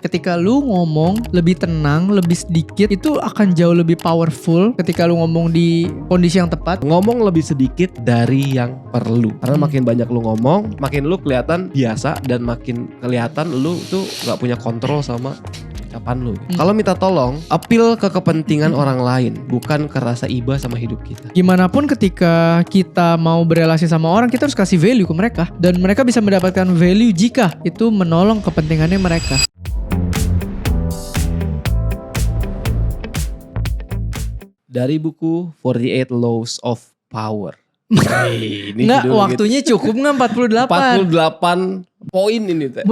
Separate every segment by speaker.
Speaker 1: Ketika lu ngomong lebih tenang, lebih sedikit, itu akan jauh lebih powerful ketika lu ngomong di kondisi yang tepat.
Speaker 2: Ngomong lebih sedikit dari yang perlu. Karena makin banyak lu ngomong, makin lu kelihatan biasa dan makin kelihatan lu tuh gak punya kontrol sama ucapan lu. Kalau minta tolong, appeal ke kepentingan orang lain, bukan ke rasa iba sama hidup kita.
Speaker 1: Gimana pun ketika kita mau berelasi sama orang, kita harus kasih value ke mereka. Dan mereka bisa mendapatkan value jika itu menolong kepentingannya mereka.
Speaker 2: Dari buku 48 Laws of Power. Ini
Speaker 1: Nggak, waktunya cukup nggak 48?
Speaker 2: 48 poin ini teh.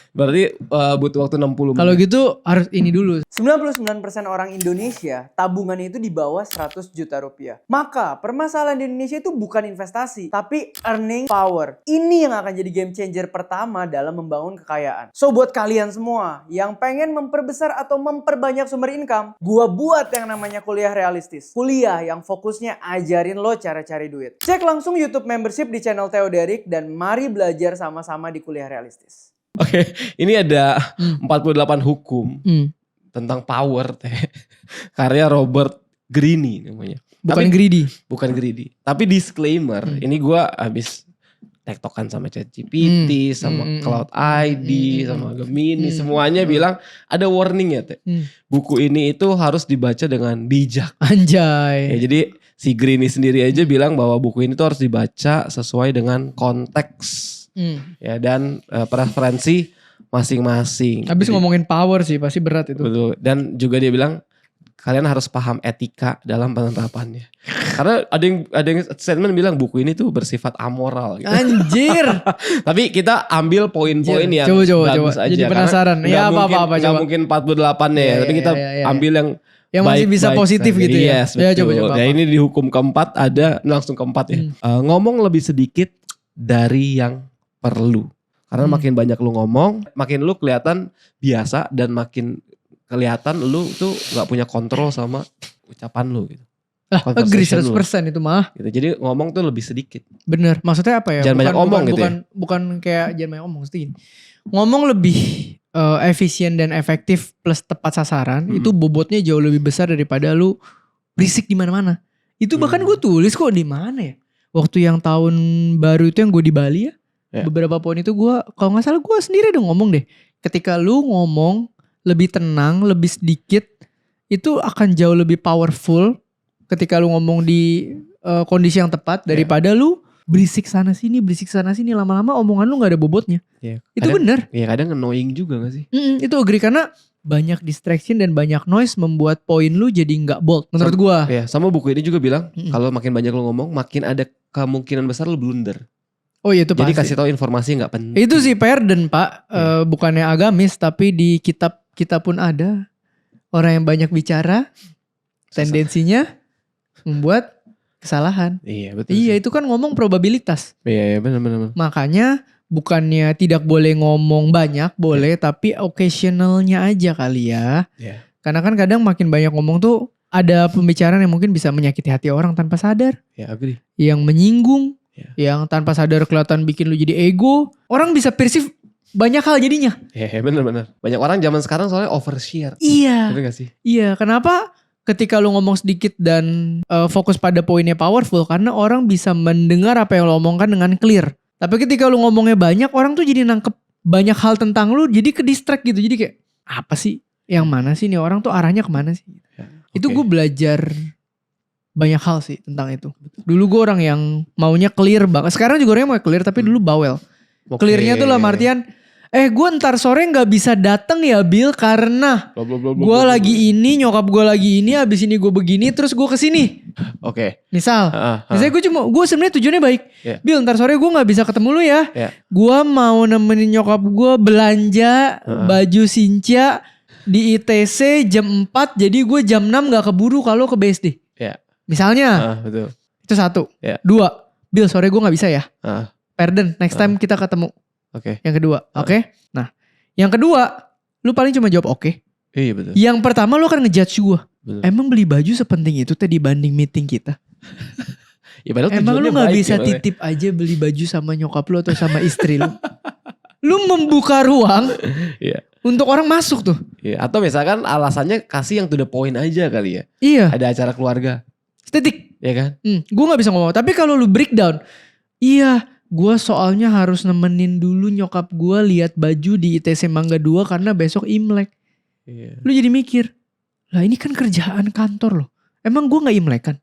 Speaker 2: Berarti butuh waktu 60 menit.
Speaker 1: Kalau gitu harus ini dulu.
Speaker 3: 99% orang Indonesia tabungannya itu di bawah 100 juta rupiah. Maka permasalahan di Indonesia itu bukan investasi, tapi earning power. Ini yang akan jadi game changer pertama dalam membangun kekayaan. So buat kalian semua yang pengen memperbesar atau memperbanyak sumber income, gua buat yang namanya kuliah realistis. Kuliah yang fokusnya ajarin lo cara cari duit. Cek langsung YouTube membership di channel Theo Derek dan mari belajar sama-sama di kuliah realistis.
Speaker 2: Oke, ini ada 48 hukum tentang power teh. Karya Robert Greene namanya.
Speaker 1: Bukan greedy.
Speaker 2: Bukan greedy. Tapi disclaimer, ini gue habis tektokan sama ChatGPT, sama Cloud ID, sama Gemini, semuanya bilang ada warning ya teh. Buku ini itu harus dibaca dengan bijak.
Speaker 1: Anjay.
Speaker 2: Ya, jadi si Greene sendiri aja bilang bahwa buku ini tuh harus dibaca sesuai dengan konteks. Ya, dan preferensi masing-masing.
Speaker 1: Habis ngomongin power sih pasti berat itu.
Speaker 2: Betul. Dan juga dia bilang kalian harus paham etika dalam penerapannya. Karena ada yang statement bilang buku ini tuh bersifat amoral gitu.
Speaker 1: Anjir.
Speaker 2: Tapi kita ambil poin-poin yang bagus aja.
Speaker 1: Jadi penasaran. Ya apa-apa
Speaker 2: coba. Gak mungkin 48-nya ya, tapi kita ambil yang
Speaker 1: masih bisa positif
Speaker 2: saja.
Speaker 1: gitu ya.
Speaker 2: Yes, betul.
Speaker 1: Ya, coba.
Speaker 2: Ya, ini di hukum keempat ada langsung keempat ya. Ngomong lebih sedikit dari yang perlu. Karena makin banyak lu ngomong, makin lu kelihatan biasa dan makin kelihatan lu tuh gak punya kontrol sama ucapan lu gitu.
Speaker 1: Agree 100% itu mah.
Speaker 2: Gitu. Jadi ngomong tuh lebih sedikit.
Speaker 1: Bener. Maksudnya apa ya?
Speaker 2: Jangan banyak ngomong gitu ya.
Speaker 1: Bukan kayak jangan banyak ngomong. Ngomong lebih efisien dan efektif plus tepat sasaran. Itu bobotnya jauh lebih besar daripada lu berisik di mana-mana. Itu bahkan gue tulis kok di mana ya? Waktu yang tahun baru itu yang gue di Bali ya. Beberapa poin itu gue, kalau gak salah gue sendiri udah ngomong deh. Ketika lu ngomong lebih tenang, lebih sedikit, itu akan jauh lebih powerful ketika lu ngomong di kondisi yang tepat daripada lu berisik sana sini, lama-lama omongan lu gak ada bobotnya. Itu bener.
Speaker 2: Iya, kadang annoying juga gak sih?
Speaker 1: Itu agree karena banyak distraction dan banyak noise membuat poin lu jadi gak bold menurut gue.
Speaker 2: Iya, sama buku ini juga bilang kalau makin banyak lu ngomong, makin ada kemungkinan besar lu blunder.
Speaker 1: Oh iya itu pasti.
Speaker 2: Jadi kasih tahu informasi yang gak penting.
Speaker 1: Itu sih Perden Pak, bukannya agamis tapi di kitab kita pun ada orang yang banyak bicara tendensinya membuat kesalahan.
Speaker 2: Iya betul.
Speaker 1: Iya
Speaker 2: sih.
Speaker 1: itu kan ngomong probabilitas.
Speaker 2: Iya benar.
Speaker 1: Makanya bukannya tidak boleh ngomong banyak, boleh tapi occasionalnya aja kali ya.
Speaker 2: Iya.
Speaker 1: Karena kan kadang makin banyak ngomong tuh ada pembicaraan yang mungkin bisa menyakiti hati orang tanpa sadar.
Speaker 2: Ya agree.
Speaker 1: Yang menyinggung. Yang tanpa sadar kelihatan bikin lu jadi ego. Orang bisa perceive banyak hal jadinya.
Speaker 2: Iya benar. Banyak orang zaman sekarang soalnya overshare.
Speaker 1: Iya.
Speaker 2: Betul gak sih?
Speaker 1: Iya kenapa ketika lu ngomong sedikit dan fokus pada poinnya powerful. Karena orang bisa mendengar apa yang lu omongkan dengan clear. Tapi ketika lu ngomongnya banyak, orang tuh jadi nangkep banyak hal tentang lu. Jadi ke distract gitu. Jadi kayak apa sih? Yang mana sih nih orang tuh arahnya kemana sih?
Speaker 2: Ya,
Speaker 1: Itu gue belajar banyak hal sih tentang itu. Dulu gue orang yang maunya clear banget. Sekarang juga orangnya mau clear tapi dulu bawel. Clearnya tuh lah artian gue ntar sore gak bisa dateng ya Bill karena gue lagi ini, nyokap gue lagi ini, abis ini gue begini terus gue kesini.
Speaker 2: Oke.
Speaker 1: Misal misalnya gue sebenarnya tujuannya baik. Bill ntar sore gue gak bisa ketemu lu ya. Gue mau nemenin nyokap gue belanja baju Sincia di ITC jam 4 jadi gue jam 6 gak keburu kalau ke BSD. Misalnya,
Speaker 2: betul.
Speaker 1: Itu satu. 2, Bill sore gue gak bisa ya. Perden, next time kita ketemu.
Speaker 2: Oke.
Speaker 1: Yang kedua, oke. Nah, yang kedua, lu paling cuma jawab oke.
Speaker 2: Iya betul.
Speaker 1: Yang pertama lu akan ngejudge gue. Emang beli baju sepenting itu teh dibanding meeting kita?
Speaker 2: Ya,
Speaker 1: emang lu gak bisa titip aja beli baju sama nyokap lu atau sama istri lu? Lu membuka ruang untuk orang masuk tuh.
Speaker 2: Iya, atau misalkan alasannya kasih yang to the point aja kali ya.
Speaker 1: Iya.
Speaker 2: Ada acara keluarga,
Speaker 1: Titik.
Speaker 2: ya kan?
Speaker 1: Gue gak bisa ngomong. Tapi kalau lu breakdown. Iya. Gue soalnya harus nemenin dulu nyokap gue lihat baju di ITC Mangga 2 karena besok Imlek.
Speaker 2: Iya.
Speaker 1: Lu jadi mikir. Lah ini kan kerjaan kantor loh. Emang gue gak Imlekan?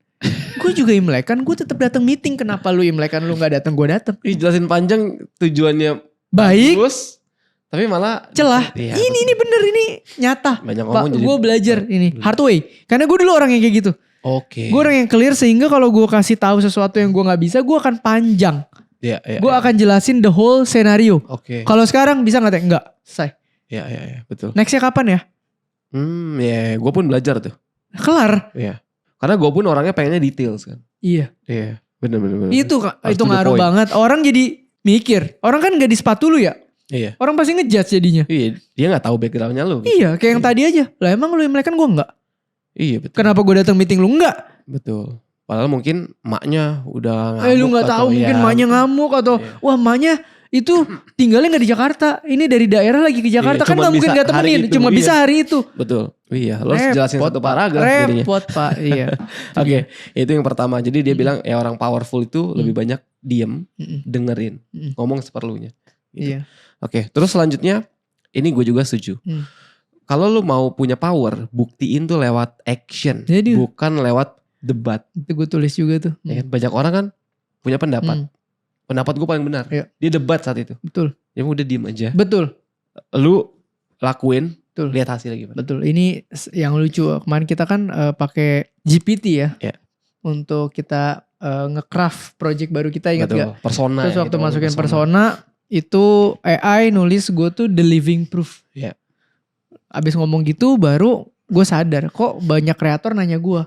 Speaker 1: Gue juga Imlekan. Gue tetap datang meeting. Kenapa lu Imlekan lu gak datang? Gue datang.
Speaker 2: Ih, jelasin panjang tujuannya
Speaker 1: Baik.
Speaker 2: bagus, tapi malah
Speaker 1: Celah.
Speaker 2: Iya,
Speaker 1: Ini bener ini nyata.
Speaker 2: banyak
Speaker 1: Pak,
Speaker 2: ngomong jadi
Speaker 1: gue belajar ini hard way. Karena gue dulu orang yang kayak gitu.
Speaker 2: Oke.
Speaker 1: Gue orang yang clear sehingga kalau gue kasih tahu sesuatu yang gue nggak bisa, gue akan panjang.
Speaker 2: Iya, iya.
Speaker 1: Gue akan jelasin the whole scenario.
Speaker 2: Oke.
Speaker 1: Kalau sekarang bisa nggak? Enggak. Selesai.
Speaker 2: Iya, betul.
Speaker 1: Nextnya kapan ya?
Speaker 2: Ya, gue pun belajar tuh.
Speaker 1: Kelar.
Speaker 2: Iya. Karena gue pun orangnya pengennya details kan.
Speaker 1: Iya.
Speaker 2: Iya, bener.
Speaker 1: Itu
Speaker 2: Harus
Speaker 1: itu
Speaker 2: to the
Speaker 1: ngaruh
Speaker 2: point.
Speaker 1: banget. Orang jadi mikir. Orang kan nggak di sepatu lu ya.
Speaker 2: Iya.
Speaker 1: Orang pasti ngejudge jadinya.
Speaker 2: Iya, dia nggak tahu backgroundnya lu.
Speaker 1: Iya, kayak yang tadi aja. Lah emang lu Imlek kan gue enggak.
Speaker 2: Iya betul.
Speaker 1: Kenapa gue datang meeting lu enggak?
Speaker 2: Betul. Padahal mungkin maknya udah ngamuk.
Speaker 1: Lu nggak tahu
Speaker 2: atau
Speaker 1: mungkin
Speaker 2: ya,
Speaker 1: maknya ngamuk atau
Speaker 2: Iya.
Speaker 1: wah maknya itu tinggalnya nggak di Jakarta. Ini dari daerah lagi ke Jakarta
Speaker 2: Iya,
Speaker 1: kan
Speaker 2: cuman
Speaker 1: nggak mungkin
Speaker 2: bisa
Speaker 1: nggak temenin.
Speaker 2: hari itu,
Speaker 1: Cuma
Speaker 2: iya.
Speaker 1: bisa hari itu.
Speaker 2: Betul. Iya, lo harus jelasin satu paragraf jadinya.
Speaker 1: Repot pak. Iya.
Speaker 2: Oke, itu yang pertama. Jadi dia bilang ya orang powerful itu lebih banyak diem,
Speaker 1: Mm-mm.
Speaker 2: dengerin,
Speaker 1: Mm-mm.
Speaker 2: ngomong seperlunya. Gitu.
Speaker 1: Iya.
Speaker 2: Oke, terus selanjutnya ini gue juga setuju. Kalau lu mau punya power, buktiin tuh lewat action,
Speaker 1: Jadi.
Speaker 2: bukan lewat debat.
Speaker 1: Itu gue tulis juga tuh.
Speaker 2: Ya kan? Banyak orang kan punya pendapat. Pendapat gue paling benar.
Speaker 1: Iya.
Speaker 2: Dia debat saat itu.
Speaker 1: Betul.
Speaker 2: Ya udah diem aja.
Speaker 1: Betul.
Speaker 2: Lu lakuin,
Speaker 1: Betul.
Speaker 2: lihat hasilnya gimana.
Speaker 1: Betul. Ini yang lucu. Kemarin kita kan pakai GPT ya.
Speaker 2: Iya.
Speaker 1: Untuk kita nge-craft project baru kita, ingat
Speaker 2: Betul.
Speaker 1: gak?
Speaker 2: Persona.
Speaker 1: Terus
Speaker 2: ya,
Speaker 1: waktu
Speaker 2: itu
Speaker 1: masukin persona itu AI nulis gue tuh the living proof.
Speaker 2: Iya.
Speaker 1: Abis ngomong gitu baru gue sadar kok banyak kreator nanya gue.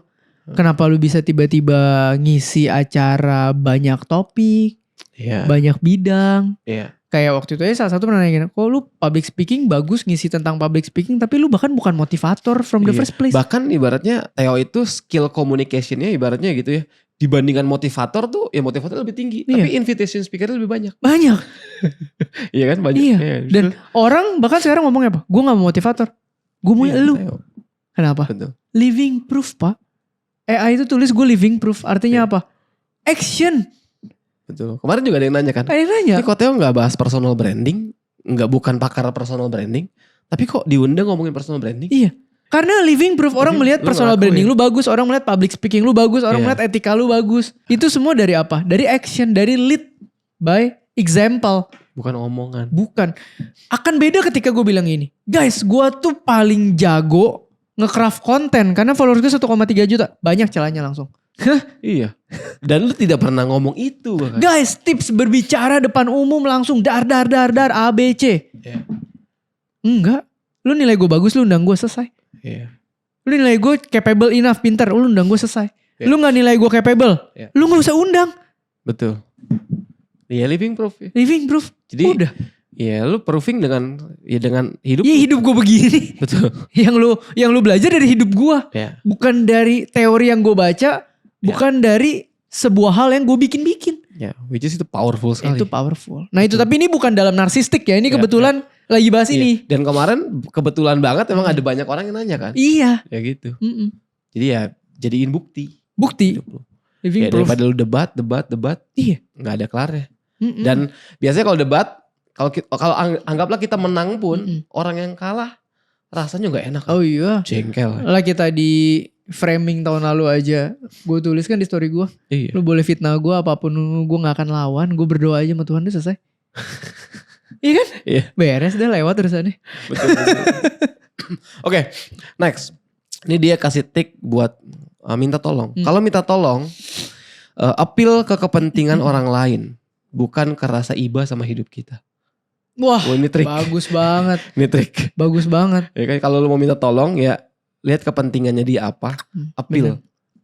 Speaker 1: Kenapa lu bisa tiba-tiba ngisi acara banyak topik,
Speaker 2: Iya.
Speaker 1: banyak bidang.
Speaker 2: Iya.
Speaker 1: Kayak waktu itu aja salah satu pernah nanya, kok lu public speaking bagus ngisi tentang public speaking tapi lu bahkan bukan motivator from the
Speaker 2: Iya.
Speaker 1: first place.
Speaker 2: Bahkan ibaratnya Theo itu skill communicationnya ibaratnya gitu ya. Dibandingkan motivator tuh ya motivator lebih tinggi.
Speaker 1: Iya.
Speaker 2: Tapi invitation speaker lebih banyak.
Speaker 1: Banyak.
Speaker 2: Iya kan banyak.
Speaker 1: Iya.
Speaker 2: Iya,
Speaker 1: Dan orang bahkan sekarang ngomongnya apa? Gue gak mau motivator. Gue mau
Speaker 2: iya,
Speaker 1: lu.
Speaker 2: Theo.
Speaker 1: Kenapa?
Speaker 2: Betul.
Speaker 1: Living proof pak. AI itu tulis gue living proof. Artinya
Speaker 2: Iya.
Speaker 1: apa? Action.
Speaker 2: Betul. Kemarin juga ada yang nanya kan.
Speaker 1: Ada yang nanya.
Speaker 2: Ini kok Theo gak bahas personal branding. Bukan pakar personal branding. Tapi kok diundang ngomongin personal branding.
Speaker 1: Iya. Karena living proof orang
Speaker 2: Tapi
Speaker 1: melihat
Speaker 2: lu
Speaker 1: personal
Speaker 2: ngelakuin.
Speaker 1: branding lu bagus, orang melihat public speaking lu bagus, orang
Speaker 2: Iya.
Speaker 1: melihat etika lu bagus. Itu semua dari apa? Dari action, dari lead by example.
Speaker 2: Bukan omongan.
Speaker 1: Bukan. Akan beda ketika gue bilang ini. Guys, gue tuh paling jago nge-craft konten karena followers gue 1,3 juta. Banyak celahnya langsung.
Speaker 2: Iya. Dan lu tidak pernah ngomong itu bahkan.
Speaker 1: Guys, tips berbicara depan umum langsung dar A B C.
Speaker 2: Iya.
Speaker 1: Enggak. Lu nilai gue bagus, lu undang gue selesai.
Speaker 2: Iya.
Speaker 1: Lu nilai gue capable enough, pintar, lu undang gue selesai.
Speaker 2: Iya.
Speaker 1: Lu gak nilai gue capable,
Speaker 2: Iya.
Speaker 1: lu gak usah undang.
Speaker 2: Betul. Iya living proof. Ya.
Speaker 1: Living proof.
Speaker 2: Jadi
Speaker 1: Udah.
Speaker 2: ya lu proofing dengan hidup.
Speaker 1: Iya hidup gue begini.
Speaker 2: Betul.
Speaker 1: yang lu belajar dari hidup gue.
Speaker 2: Ya.
Speaker 1: Bukan dari teori yang gue baca. Bukan dari sebuah hal yang gue bikin-bikin.
Speaker 2: Ya, which is itu powerful sekali.
Speaker 1: Itu powerful. Nah itu tapi ini bukan dalam narsistik ya. Ini
Speaker 2: Ya,
Speaker 1: kebetulan lagi bahas
Speaker 2: Iya.
Speaker 1: ini.
Speaker 2: Dan kemarin kebetulan banget emang ada banyak orang yang nanya kan.
Speaker 1: Iya.
Speaker 2: Ya gitu.
Speaker 1: Mm-mm.
Speaker 2: Jadi ya jadiin bukti.
Speaker 1: Bukti.
Speaker 2: Hidup lu.
Speaker 1: Living
Speaker 2: Ya
Speaker 1: proof.
Speaker 2: daripada lu debat.
Speaker 1: Iya.
Speaker 2: Nggak ada kelarnya.
Speaker 1: Mm-mm.
Speaker 2: Dan biasanya kalau debat. Kalau anggaplah kita menang pun.
Speaker 1: Mm-mm.
Speaker 2: Orang yang kalah. Rasanya nggak enak.
Speaker 1: Oh iya.
Speaker 2: Jengkel.
Speaker 1: Lah kita di framing tahun lalu aja. Gue tulis kan di story gue.
Speaker 2: Iya.
Speaker 1: Lu boleh fitnah gue apapun gue gak akan lawan. Gue berdoa aja sama Tuhan udah selesai. Iya kan?
Speaker 2: Iya.
Speaker 1: Beres deh lewat terusannya.
Speaker 2: Betul. Oke, next. Ini dia kasih tik buat minta tolong. Kalau minta tolong, appeal ke kepentingan orang lain, bukan ke rasa iba sama hidup kita.
Speaker 1: Wah,
Speaker 2: Oh, ini trik.
Speaker 1: bagus banget.
Speaker 2: Ini trik.
Speaker 1: Bagus banget.
Speaker 2: Ya kan kalau lu mau minta tolong ya lihat kepentingannya dia apa, appeal.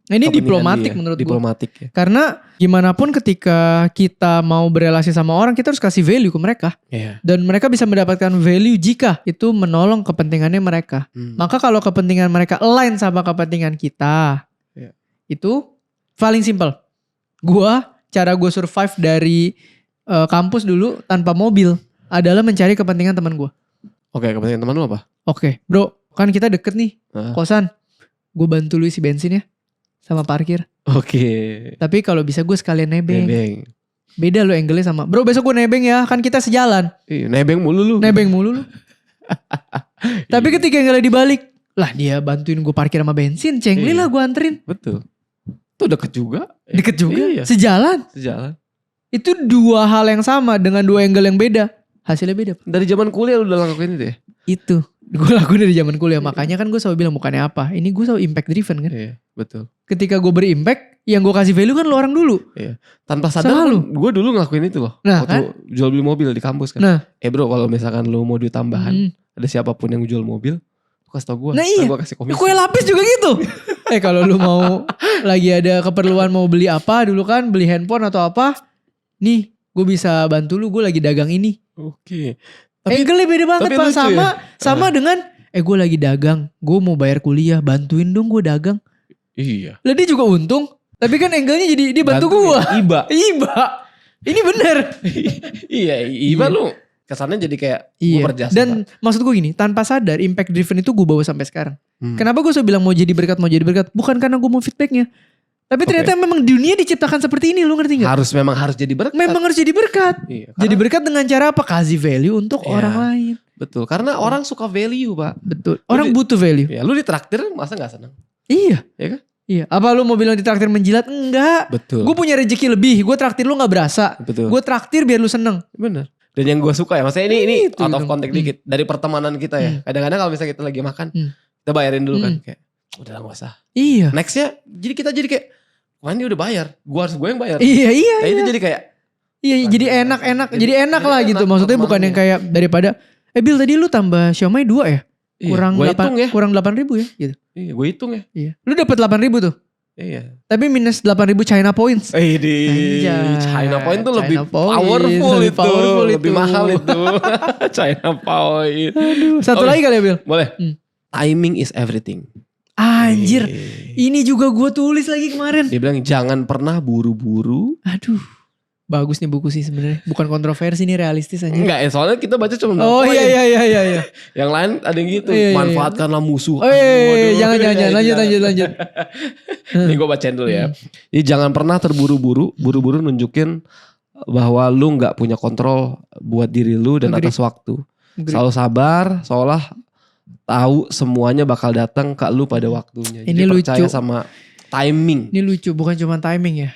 Speaker 1: Nah, ini
Speaker 2: Kepentingan
Speaker 1: diplomatik
Speaker 2: dia.
Speaker 1: menurut gue.
Speaker 2: Diplomatik ya.
Speaker 1: Karena gimana pun ketika kita mau berelasi sama orang, kita harus kasih value ke mereka.
Speaker 2: Iya.
Speaker 1: Dan mereka bisa mendapatkan value jika itu menolong kepentingannya mereka. Maka kalau kepentingan mereka align sama kepentingan kita,
Speaker 2: Iya.
Speaker 1: itu paling simple. Cara gue survive dari kampus dulu tanpa mobil adalah mencari kepentingan teman gue.
Speaker 2: Oke, kepentingan teman lu apa?
Speaker 1: Oke, bro, kan kita deket nih,
Speaker 2: Hah?
Speaker 1: kosan. Gue bantu lu isi bensin ya, sama parkir.
Speaker 2: Oke.
Speaker 1: Tapi kalau bisa gue sekalian nebeng.
Speaker 2: Nebeng.
Speaker 1: Beda lu angle-nya sama, bro besok gue nebeng ya, kan kita sejalan.
Speaker 2: Iya, nebeng mulu lu.
Speaker 1: Nebeng mulu lu. Tapi ketika angle dibalik, lah dia bantuin gue parkir sama bensin, cengli
Speaker 2: Iya.
Speaker 1: lah gue anterin.
Speaker 2: Betul. Itu deket juga.
Speaker 1: Deket juga,
Speaker 2: Iya.
Speaker 1: sejalan.
Speaker 2: Sejalan.
Speaker 1: Itu dua hal yang sama dengan dua angle yang beda. Hasilnya beda.
Speaker 2: Dari zaman kuliah lu udah lakuin itu ya?
Speaker 1: Itu. Gue lakuin dari zaman kuliah. Makanya kan gue selalu bilang bukannya apa. Ini gue selalu impact driven kan.
Speaker 2: Iya, betul.
Speaker 1: Ketika gue berimpact, yang gue kasih value kan lo orang dulu.
Speaker 2: Tanpa sadar
Speaker 1: Selalu.
Speaker 2: gue dulu ngelakuin itu loh.
Speaker 1: Nah,
Speaker 2: Waktu jual beli mobil di kampus kan.
Speaker 1: Nah.
Speaker 2: Bro, kalau misalkan lu mau duit tambahan,
Speaker 1: Hmm.
Speaker 2: ada siapapun yang jual mobil, lu kasih tau gue.
Speaker 1: Nah, iya.
Speaker 2: Gue kasih komisi.
Speaker 1: Kue lapis juga gitu. Kalau lu mau lagi ada keperluan mau beli apa dulu kan, beli handphone atau apa. Nih, gue bisa bantu lu, gue lagi dagang ini.
Speaker 2: Oke.
Speaker 1: Angle-nya beda banget
Speaker 2: tapi
Speaker 1: Pak.
Speaker 2: lucu ya?
Speaker 1: Sama dengan gue lagi dagang, gue mau bayar kuliah, bantuin dong gue dagang.
Speaker 2: Iya.
Speaker 1: Lah dia juga untung, tapi kan angle-nya jadi dia bantu gue.
Speaker 2: Iba.
Speaker 1: Ini bener.
Speaker 2: Iya, iba lu. Kesannya jadi kayak gue
Speaker 1: Iya.
Speaker 2: berjasa.
Speaker 1: Dan maksud gue gini, tanpa sadar impact driven itu gue bawa sampai sekarang. Kenapa gue selalu bilang mau jadi berkat, bukan karena gue mau feedbacknya. Tapi ternyata memang dunia diciptakan seperti ini, lu ngerti gak?
Speaker 2: memang harus jadi berkat.
Speaker 1: Memang harus jadi berkat.
Speaker 2: Iya,
Speaker 1: Jadi berkat dengan cara apa? Kasih value untuk
Speaker 2: Iya.
Speaker 1: orang lain.
Speaker 2: betul. Karena orang suka value, Pak.
Speaker 1: Betul. Orang butuh value.
Speaker 2: Ya, lu ditraktir masa gak seneng?
Speaker 1: Iya.
Speaker 2: Iya kan?
Speaker 1: Iya. Apa lu mau bilang ditraktir menjilat? Enggak.
Speaker 2: Betul.
Speaker 1: Gue punya rezeki lebih. Gue traktir lu gak berasa.
Speaker 2: Betul.
Speaker 1: Gue traktir biar lu seneng.
Speaker 2: Bener. Dan yang gue suka ya, maksudnya ini
Speaker 1: Itu
Speaker 2: out of
Speaker 1: dong.
Speaker 2: context dikit. Dari pertemanan kita ya. Kadang-kadang kalau misalnya kita lagi makan, kita bayarin dulu kan. Kayak, udah lah gak usah.
Speaker 1: Iya.
Speaker 2: Nextnya, jadi kita jadi kayak, wah ini udah bayar. Gue yang bayar.
Speaker 1: Iya.
Speaker 2: Nah, itu jadi kayak,
Speaker 1: Iya, jadi enak-enak. Jadi enak lah
Speaker 2: enak
Speaker 1: gitu. Maksudnya bukan yang
Speaker 2: pertemanannya.
Speaker 1: kayak daripada Bill tadi lu tambah siomay 2 ya?
Speaker 2: iya,
Speaker 1: Kurang
Speaker 2: gue
Speaker 1: 8
Speaker 2: hitung ya.
Speaker 1: kurang 8.000 ya gitu.
Speaker 2: Iya, gue hitung ya.
Speaker 1: Iya. Lu dapat 8.000 tuh.
Speaker 2: Iya.
Speaker 1: Tapi minus 8.000 China points.
Speaker 2: Di
Speaker 1: Anjay.
Speaker 2: China Point tuh
Speaker 1: China
Speaker 2: lebih
Speaker 1: Point,
Speaker 2: powerful
Speaker 1: lebih
Speaker 2: itu.
Speaker 1: powerful
Speaker 2: Lebih
Speaker 1: itu.
Speaker 2: mahal itu. China Point.
Speaker 1: Satu
Speaker 2: Oke.
Speaker 1: lagi kali ya Bill.
Speaker 2: Boleh.
Speaker 1: Hmm.
Speaker 2: Timing is everything.
Speaker 1: Anjir.
Speaker 2: Iya.
Speaker 1: Ini juga gue tulis lagi kemarin.
Speaker 2: Dia bilang jangan pernah buru-buru.
Speaker 1: Aduh. Bagus nih buku sih sebenarnya. Bukan kontroversi nih, realistis aja.
Speaker 2: Enggak ya, soalnya kita baca cuma
Speaker 1: Oh
Speaker 2: poin.
Speaker 1: iya.
Speaker 2: Yang lain ada yang gitu.
Speaker 1: Iya, iya.
Speaker 2: Manfaatkanlah musuh.
Speaker 1: Oh iya, jangan. Lanjut.
Speaker 2: Ini gue bacain dulu ya. Jadi jangan pernah terburu-buru. Buru-buru nunjukin bahwa lu gak punya kontrol buat diri lu dan
Speaker 1: Agree.
Speaker 2: atas waktu.
Speaker 1: Agree.
Speaker 2: Selalu sabar, seolah tahu semuanya bakal datang ke lu pada waktunya. Jadi
Speaker 1: Ini
Speaker 2: percaya
Speaker 1: lucu.
Speaker 2: sama timing.
Speaker 1: Ini lucu, bukan cuma timing ya.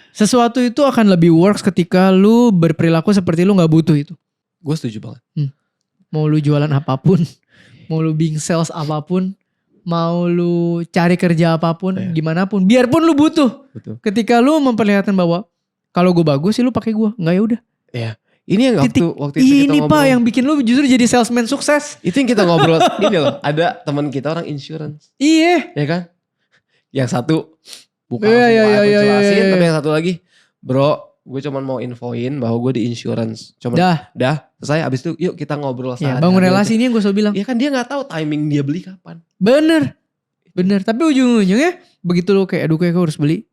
Speaker 1: Sesuatu itu akan lebih works ketika lu berperilaku seperti lu gak butuh itu.
Speaker 2: Gue setuju banget.
Speaker 1: Mau lu jualan apapun, mau lu being sales apapun, mau lu cari kerja apapun,
Speaker 2: Iya.
Speaker 1: gimana pun, biarpun lu butuh.
Speaker 2: Betul.
Speaker 1: Ketika lu memperlihatkan bahwa kalau gue bagus sih lu pakai gue, nggak ya udah.
Speaker 2: Ini yang waktu itu kita
Speaker 1: Ini
Speaker 2: ngobrol.
Speaker 1: Pak yang bikin lu justru jadi salesman sukses.
Speaker 2: Itu yang kita ngobrol. Ini loh, ada teman kita orang insurance.
Speaker 1: Iya.
Speaker 2: Ya kan? Yang satu bukan
Speaker 1: Iya,
Speaker 2: aku
Speaker 1: iya,
Speaker 2: jelasin,
Speaker 1: iya.
Speaker 2: tapi yang satu lagi, bro, gue cuman mau infoin bahwa gue di insurance. Cuman
Speaker 1: Dah.
Speaker 2: selesai, abis itu yuk kita ngobrol
Speaker 1: Ya,
Speaker 2: saat
Speaker 1: bangun relasi ini yang gue selalu bilang.
Speaker 2: Iya kan dia nggak tahu timing dia beli kapan.
Speaker 1: Bener. Tapi ujung-ujungnya begitu lu kayak aduh kayak gue harus beli.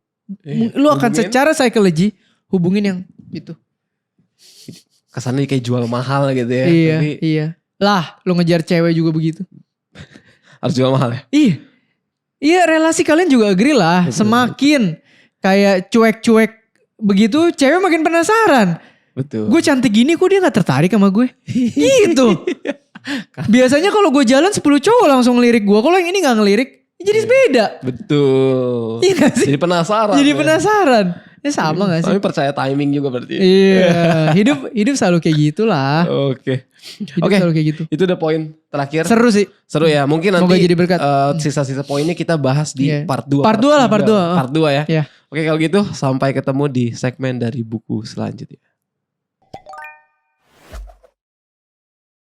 Speaker 1: Lu akan
Speaker 2: Hubungin,
Speaker 1: secara psikologi hubungin yang itu.
Speaker 2: kesannya kayak jual mahal gitu ya.
Speaker 1: Iya,
Speaker 2: Tapi
Speaker 1: iya. Lah, lu ngejar cewek juga begitu.
Speaker 2: harus jual mahal ya.
Speaker 1: Iya. Iya, relasi kalian juga agree lah.
Speaker 2: Betul.
Speaker 1: Semakin kayak cuek-cuek begitu, cewek makin penasaran.
Speaker 2: Betul.
Speaker 1: Gue cantik gini kok dia gak tertarik sama gue. Gitu. Biasanya kalau gue jalan 10 cowok langsung ngelirik gue. Kalau yang ini gak ngelirik, jadi beda.
Speaker 2: Betul.
Speaker 1: Iya gak sih?
Speaker 2: Jadi penasaran.
Speaker 1: Jadi
Speaker 2: ya.
Speaker 1: penasaran. Ya sama gak sih?
Speaker 2: Tapi percaya timing juga berarti.
Speaker 1: Iya. Hidup selalu kayak gitulah.
Speaker 2: Oke.
Speaker 1: Hidup
Speaker 2: Oke.
Speaker 1: selalu kayak gitu.
Speaker 2: Itu udah poin terakhir.
Speaker 1: Seru sih.
Speaker 2: Seru ya. Mungkin
Speaker 1: Semoga
Speaker 2: nanti
Speaker 1: jadi berkat.
Speaker 2: sisa-sisa poinnya kita bahas di
Speaker 1: Iya.
Speaker 2: part 2.
Speaker 1: Part 2 lah, part 2.
Speaker 2: Part 2 ya.
Speaker 1: Iya.
Speaker 2: Oke kalau gitu sampai ketemu di segmen dari buku selanjutnya.